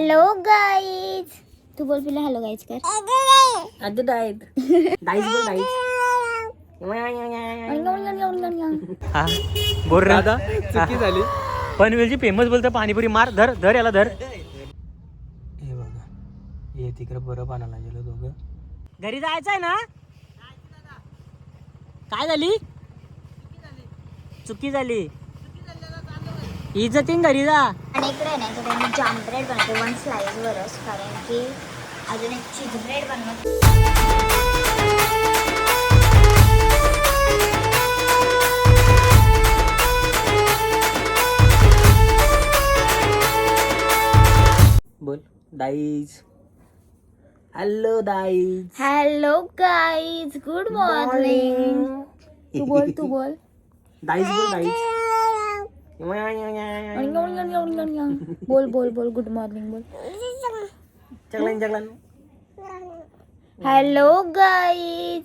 Hello guys. तू बोल पिला hello guys कर. आता डाईट डाईट बोल डाईट. हा बोल रे दादा, चुकी झाली. पनवेलची फेमस बोलतो पाणीपुरी. मार धर धर याला धर. हे बघा ये तिकडे बरं पाण्याला गेलो दोघं. घरी जायचं आहे ना. काय झाली चुकी झाली. इज्जतीन घरी जा. आणि इकडे नाही तर मी जाम ब्रेड बनवते 1 स्लाइस वरच, कारण की अजून एक चीज ब्रेड बनवते. बोल डाईज. हॅलो डाईज. Hello guys, good morning. तू बोल तू बोल. डाईज बोल डाईज. बोल बोल बोल गुड मॉर्निंग बोल. चगलन चगलन. Hello guys.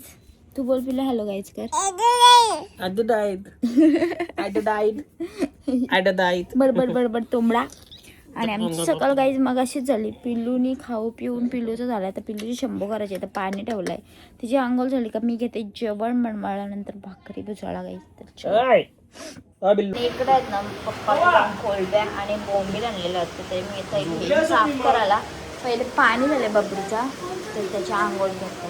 तू बोल पिला हॅलो गाईज कर. आता डाईट आता डाईट आता डाईट. बडबड बडबड तोंबडा. आणि आमची सकाळ गाईज मग अशीच झाली. पिल्लूनी खाऊ पिऊन पिल्लूचं झालं. तर पिल्लूची शंभू करायची तर पाणी ठेवलंय. तिची आंघोळ झाली का मी घेते जेवण बनवायनंतर भाकरी भुजाळा गाईज. तर इकडे आहेत ना पप्पा कोलब्या आणि बोंबील आणलेलं असतं ते मी इथं साफ करायला. पहिले पाणी झाले बबरीचा तर त्याच्या आंघोळ करते.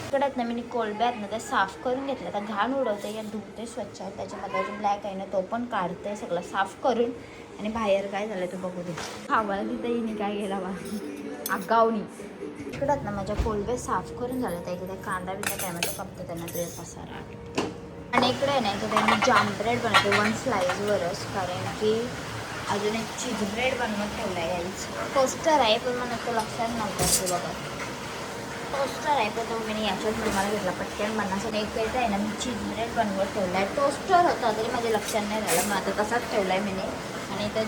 इकडे आहेत ना मी कोलब्या आहेत ना ते साफ करून घेतलं. आता घाण उडवते या धुते स्वच्छ. त्याच्यामध्ये अजून ब्लॅक आहे ना तो पण काढते सगळं साफ करून. आणि बाहेर काय झालं तू बघू दे. खावायला तिथं हिने काय गेला बा आगावनी. इकडे आहेत ना माझ्या कोलब्या साफ करून झाल्या. त्या इकडे कांदा बिंदा टॅमॅटो कापते त्यांना ते पसारा. आणि इकडे नाही तर मी जाम ब्रेड बनवते 1 स्लाइस वरच, कारण की अजून एक चीज ब्रेड बनवत ठेवला आहे. टोस्टर आहे पण मला तो लक्षात नव्हता. ते बघा टोस्टर आहे पण तो मी याच्यात मला घेतला पटकन बनण्यासाठी. एक वेळेस आहे ना मी चीज ब्रेड बनवत ठेवला आहे. टोस्टर होता तरी माझ्या लक्षात नाही झालं. मग आता तसाच ठेवला आहे मी. आणि इथं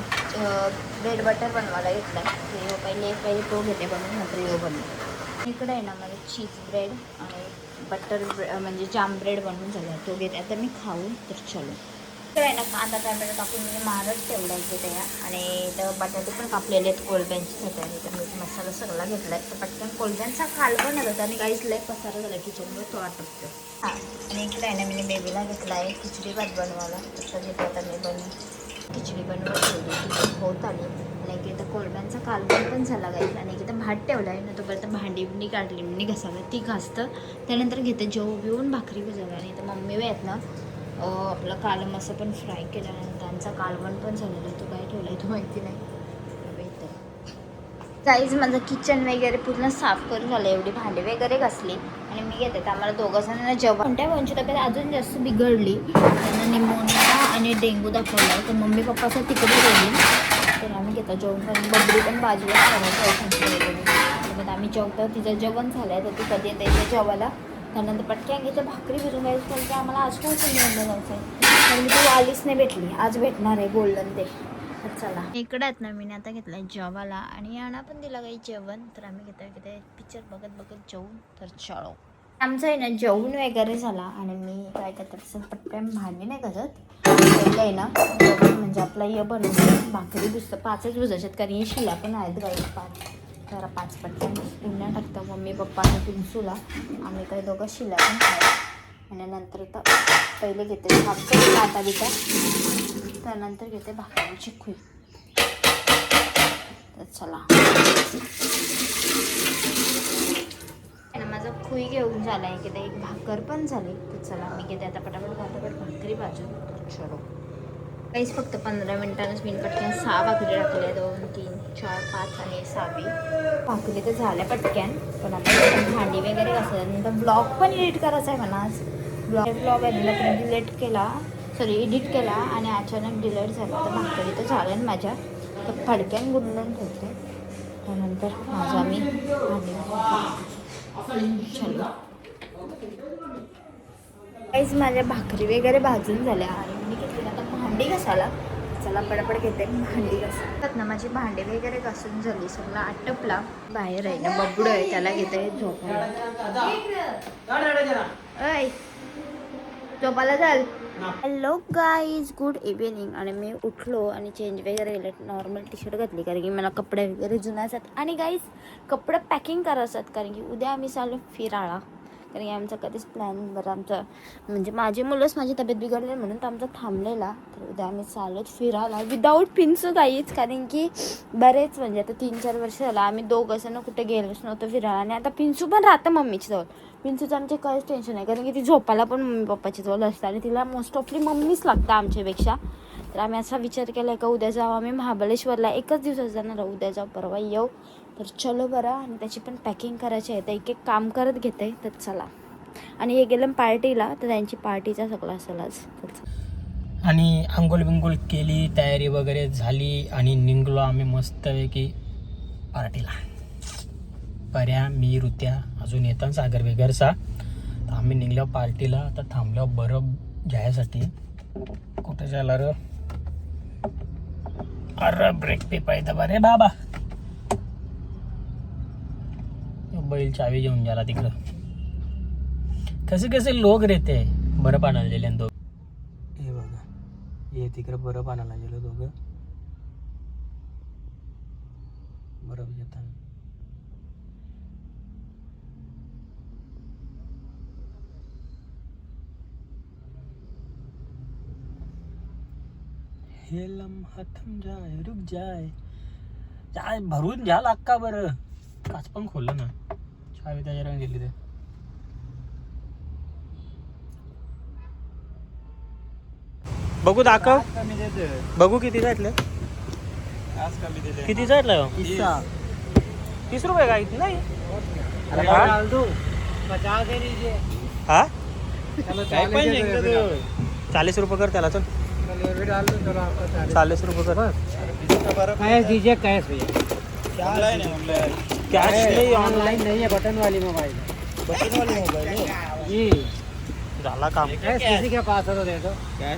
ब्रेड बटर बनवायला घेतला आहे. पहिले तो घेते बनवून नंतर यो बनवते. इकडे आहे ना मला चीज ब्रेड आणि बटर म्हणजे जाम ब्रेड बनवून झाला तो घेते आता मी खाऊ. तर चलो इकडे आहे ना कांदा टॅमॅटो टाकून मी मारच ठेवला आहे त्याया. आणि इथं बटाटे पण कापलेले आहेत कोलब्यांची साठी. तर मीठ मसाला सगळा घेतला आहे. तर पटकन कोलब्यांचा खाल पण येत होता आणि काहीच लय पसारा झाला किचनवर तो आटपतो. हां आणि इकडे आहे ना मी बेबीला घेतला आहे खिचडी भात बनवायला. तसं घेतो आता मी खिचडी बनवून ठेवली ती होत आली. आणि इथं कोलब्यांचा कालवण पण झाला गाईस. आणि इथं भात ठेवला आहे ना तोपर्यंत भांडी बिंडी काढली मी घसाला ती घासतं. त्यानंतर घेते जेव बिवून भाकरी भिजवला. आणि इथं मम्मी आहेत ना आपलं कालम असं पण फ्राय केलं आणि त्यांचा कालवण पण झालेलं आहे. तो काय ठेवला आहे तो माहिती नाही. गाईज माझं किचन वगैरे पूर्ण साफ करून झालं. एवढी भांडी वगैरे घासली आणि मी घेते. तर आम्हाला दोघं जणांना जेवण. कोणत्या भाऊंची तब्येत अजून जास्त बिघडली. त्यांना निमोनिया आणि डेंग्यू दाखवला आहे. तर मम्मी पप्पाचं तिकडे गेली. तर आम्ही घेतो जेवण करून. बबडी पण बाजूला ठेवायचं. आम्ही जेवतो. तिचं जेवण झालं आहे तर ती कधी येते इथे जेवायला. त्यानंतर पटक्या घेते भाकरी भिजून जायचं. कारण की आम्हाला आज पण मिळलं नव्हतं. तर मी ती आलीच नाही भेटली. आज भेटणार आहे गोल्डन ते. तर चला इकडे आहेत ना मी आता घेतलं आहे जेवायला. आणि यांना पण दिला काही जेवण. तर आम्ही घेतो पिक्चर बघत बघत जेवून. तर चलो आमचं आहे ना जेवण वगैरे झाला. आणि मी काय करते तसं पटकन भांडी नाही घासत. पहिलं आहे ना जेवण म्हणजे आपला ये बनवून भाकरी भिजतं. 5च भिजायच्यात कारण ही शिला पण आहेत गाई 5. जरा 5 पटकन पुन्हा टाकतं मम्मी पप्पा आणि पिंसूला. आम्ही काही दोघं शिला पण खायला. आणि नंतर आता पहिले घेते भाकरी काटा बिटा. त्यानंतर घेते भाकरीची खुई. तर चला माझा खुई घेऊन झाला आहे की एक भाकर पण झाली. तर चला मी घेते आता पटापट भाकरी भाजून. तर चलो काहीच फक्त 15 मिनिटांच मी पटक्यान 6 भाकरी टाकल्या. 2 3 4 5 आणि 6वी भाकरी तर झाल्या पटक्यान. पण आता भांडी वगैरे घासल्यानंतर ब्लॉग पण एडिट करायचा आहे म्हणा. आज ब्लॉग आहे ना डिलीट केला एडिट केला आणि अचानक डिलीट झाला. तर भाकरी तर झाल्या ना माझ्या. तर फडक्यान गुंडून ठेवते. त्यानंतर माझा मी भांडी चलो काहीच माझ्या भाकरी वगैरे भाजून झाल्या. आणि मी घेतली आता भांडी घासायला. चला पडपड घेते भांडी घासतात ना. माझी भांडी वगैरे घासून झाली. सगळं आटपला. बाहेर आहे ना बबडू आहे त्याला घेते झोपायला. अय झोपायला चाल. Hello guys, good evening. आणि मी उठलो आणि चेंज वगैरे केलं, नॉर्मल टी शर्ट घातली कारण की मला कपडे वगैरे जुने असतात. आणि गाईज कपडे पॅकिंग करायचं कारण की उद्या आम्ही चालू फिरायला. कारण की आमचा कधीच प्लॅन बरं आमचं म्हणजे माझी मुलंच माझी तब्येत बिघडली म्हणून तर आमचा थांबलेला. तर उद्या आम्ही चालत फिरायला विदाऊट पिन्सू गाईच, कारण की बरेच म्हणजे आता 3-4 वर्ष झालं आम्ही दोघं असं ना कुठे गेलोच नव्हतं फिरायला. आणि आता पिन्सू पण राहतं मम्मीच्या जवळ. पिंचूचं आमचे काहीच टेन्शन नाही कारण की ती झोपायला पण मम्मी पप्पाच्या जवळ असते आणि तिला मोस्ट ऑफली मम्मीच लागतं आमच्यापेक्षा. तर आम्ही असा विचार केला का उद्या जाऊ आम्ही महाबळेश्वरला. एकच दिवसात जाणार, उद्या जाऊ परवा येऊ. तर चलो बरं. आणि त्याची पण पॅकिंग करायची आहे, तर एक एक काम करत घेते. तर चला. आणि हे गेलं पार्टीला, तर त्यांची पार्टीचा सगळा असेल आज. आणि आंघोळ बिंगोळ केली, तयारी वगैरे झाली आणि निघलो आम्ही मस्तपैकी पार्टीला. पर्या, मी, ऋत्या, अजून येतात सागर वेगरचा. तर आम्ही निघलो पार्टीला. आता थांबलो बरं घ्यायसाठी. कुठे झाला र? अरे ब्रेक पे पाहिजे बरे बाबा. बैल चावी घेऊन गेला तिकडं. कसे कसे लोक रेते बरं पाण्याला गेले दोघं. हे बघा, हे तिकडं बरं पाण्याला गेलो दोघं. बरं येतात. हे लम्हा थम जाए रुक जाए. चाय भरून घ्या लाग बरं. काच पण खोललं ना, चावी त्याच्या रंग गेली. ते बघू दाखव, बघू किती जायतलं. किती जायतलं? 30 रुपये का? इतना नाही. हा 40 रुपये कर त्याला. चल 40 रुपये कर. कैश दीजिए, कैश कॅश नाही, ऑनलाइन नहीं है, बटन वाली मोबाइल जी. झाला काम. कैश किसी के पास हो तो दे दो.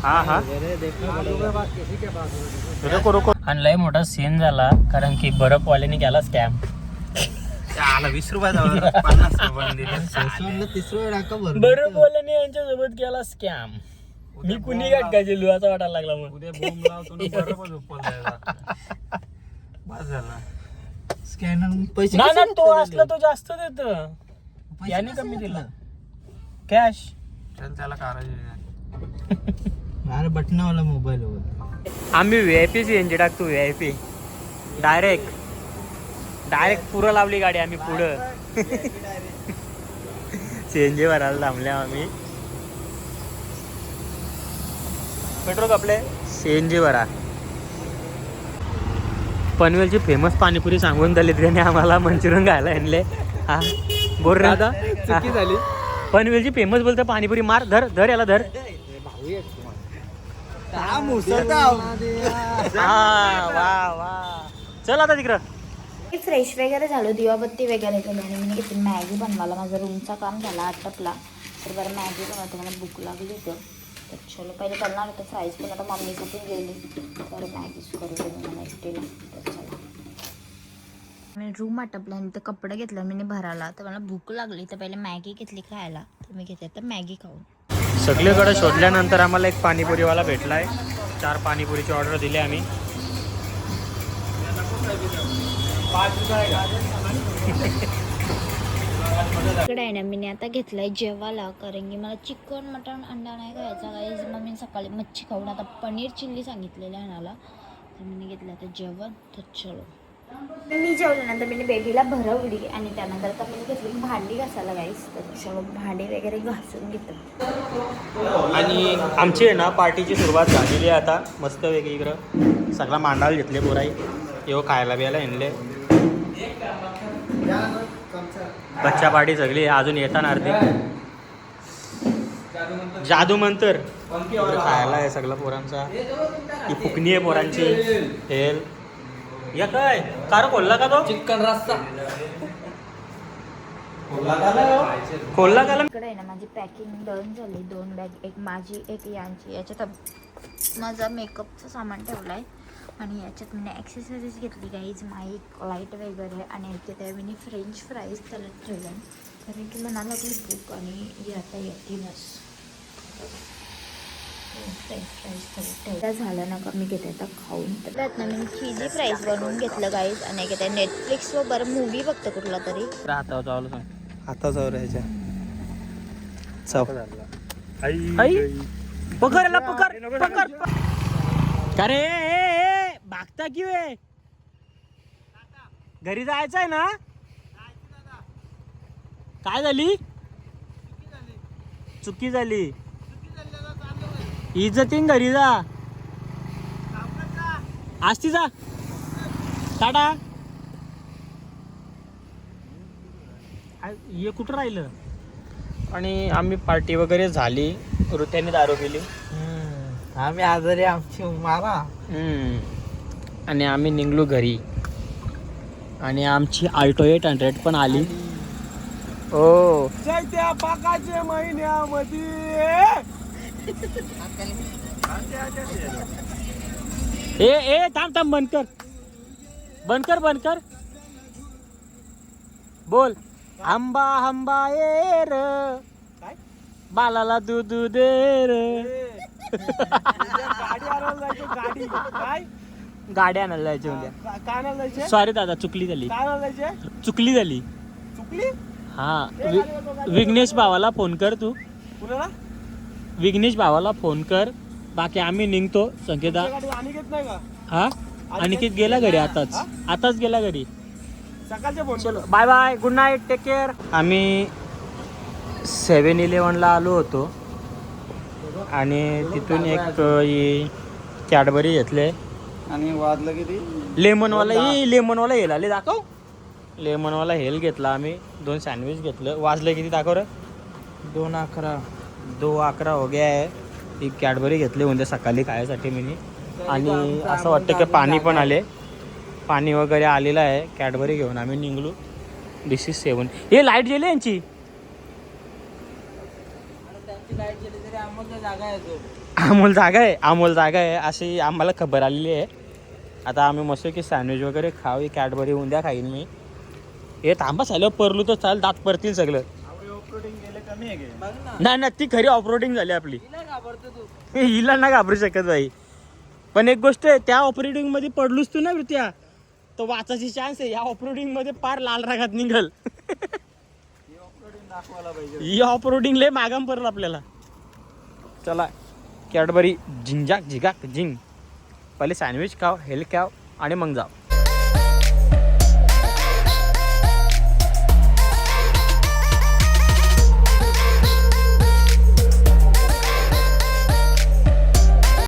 हा हा देखो पास किसी के पास हो तो रोको रोको. आणि लय मोठा सीन झाला कारण की बर्फवाल्याने केला स्कॅम. 20 रुपये 50 रुपये 30 रुपये टाका बरं. बर्फवाल्याने यांच्यासोबत केला स्कॅम. मी कुणी गाठ काय जेलू असं वाटायला लागला. मग उद्या बोंब लावतो ना, बरं पण झोपल जायला. बस झाला. स्कॅनर पैसे ना ना, तो असला तो जास्त देत, याने कमी दिला. कॅश चल त्याला कारायचे. अरे बटनावाला मोबाईल होता. आम्ही VIP CNG टाकतो. VIP डायरेक्ट पुरं लावली गाडी आम्ही पुढं. CNG भरायला थांबल्या आम्ही. पेट्रोल कपले CNG भरा. पनवेलची फेमस पाणीपुरी सांगून दिली त्याने आम्हाला. मंचुरियन खायला आणले. हा बोल दादा, चुकी झाली. पनवेलची फेमस बोलते पाणीपुरी. मार, धर धर याला धर. वा वा. चल आता तिकडं. फ्रेश वगैरे झालो, दिवाबत्ती वगैरे केली आणि मी घेतली मॅगी बनवायला. माझं रूमचं काम झालं आटपला. तर बरं मॅगी बनवते, मला भूक लागली होतं. तर चलो पहिले करणार होतं फ्राईज, पण आता मम्मीसाठी गेली तर मॅगीच करू देऊ मला एकटीला. तर चला मी रूम आटपला आणि तर कपडे घेतलं मी भरायला. तर मला भूक लागली तर पहिले मॅगी घेतली खायला. तर मी घेते तर मॅगी खाऊन. सगळीकडे शोधल्यानंतर आम्हाला एक पाणीपुरीवाला भेटलाय. 4 पाणीपुरीची ऑर्डर दिली आम्ही. इकडे आहे ना, मी आता घेतलाय जेवायला कारण की मला चिकन मटण अंडा नाही खायचा गाईज. मग मी सकाळी मच्छी खाऊन आता पनीर चिल्ली सांगितलेलं आहे आणायला. तर मी घेतलं आता जेवण. तर चलो मी जेवल्यानंतर मी बेबीला भरवली आणि त्यानंतर आता मी घेतली भांडी घासायला गाईज. तर चलो भांडी वगैरे घासून घेतो. आणि आमची आहे ना पार्टीची सुरुवात झालेली आहे आता. मस्त वेगळीकडं सगळा मांडायला घेतले पोराई. येऊ खायला बियायला आणले. बच्चा पार्टी सगळी अजून येताना अर्धी. जादू मंतर खायला आहे सगळं पोरांचा. ही फुकणी आहे पोरांची. हेल या काय कार खोलला का तो? चिकन रस्सा खोलला का? इकडे आहे ना माझी पॅकिंग डन झाली. 2 बॅग, एक माझी एक यांची. याच्यात माझा मेकअपचं सामान ठेवलं आहे आणि याच्यात मी ॲक्सेसरीज घेतली गाईज, माईक, लाईट वगैरे. आणि याच्यात आहे मी फ्रेंच फ्राईज त्याला ठेवलं आहे कारण की मनाला लागली भूक आणि आता येते बस. त्या झालं ना का मी घेते आता खाऊन. त्यात ना मी चीजी फ्राईज बनवून घेतलं गाईज आणि घेते नेटफ्लिक्सवर बरं मूवी बघतो कुठला तरी. हातावर चावलं सांग. आता चौऱ्याच्या चौक पकड याला, पकड पकड. का रे भागता की वे? घरी जायचंय ना? काय झाली? चुकी झाली. इज्जतीन घरी जा. आस्ती जा टाटा. हे कुठं राहिलं? आणि आम्ही पार्टी वगैरे झाली. ऋत्याने दारू पिली. आम्ही आजारी आमची मारा. आणि आम्ही निघलो घरी. आणि आमची आल्टो 800 पण आली. हो त्या पाकाच्या महिन्यामध्ये ए थांब थांब, बंद कर बंद कर बंद कर. बोल. आंबा आंबा ये र बालाला दूध दे र. गाडी आणायला जायचं. गाडी काय गाड्या आणायला जायचे उद्या. काय आणायला जायचे? सॉरी दादा, चुकली झाली. काय आणायला जायचे? चुकली झाली. चुकली. हा विघ्नेश भावाला फोन कर तू. कुणाला? विघ्नेश भावाला फोन कर. बाकी आम्ही निघतो. संकेता गाडी आणि घेत नाही का? हा अनिकेत गेला घरी. आताच गेला घरी. सकाळचे फोन. चलो bye bye, good night, take care. आम्ही 7-Eleven ला आलो होतो आणि तिथून एक कॅडबरी घेतले. आणि वाजलं किती? लेमनवाला हेल आले. दाखव. लेमनवाला हेल घेतला आम्ही. 2 सँडविच घेतलं. वाजलं किती दाखव रे? 2:11 हो गया आहे. ही कॅडबरी घेतली उद्या सकाळी खायसाठी मी. आणि असं वाटतं की पाणी पण आले. पाणी वगैरे आलेलं आहे. कॅडबरी घेऊन आम्ही निघलो. This is 7. हे लाईट गेली यांची. अमोल जागा आहे अशी आम्हाला खबर आलेली आहे. आता आम्ही मस्त की सँडविच वगैरे खाऊ. ही कॅडबरी उद्या खाईन मी. हे थांबा झालं परलू तर चाल, दात परतील सगळं. नाही ना, ती खरी ऑपरेटिंग झाली आपली. हिला ना घाबरू शकत बाई. पण एक गोष्ट आहे, त्या ऑपरेटिंग मध्ये पडलूस तू ना त्या तर वाचायची चान्स आहे. या ऑपरेटिंग मध्ये पार लाल रागात निघल. ही ऑपरेटिंग लय मागाम पडल आपल्याला. चला कॅडबरी झिंजाक झिगाक झिंग. पहिले सँडविच खाव, हेल खाव आणि मग जाव.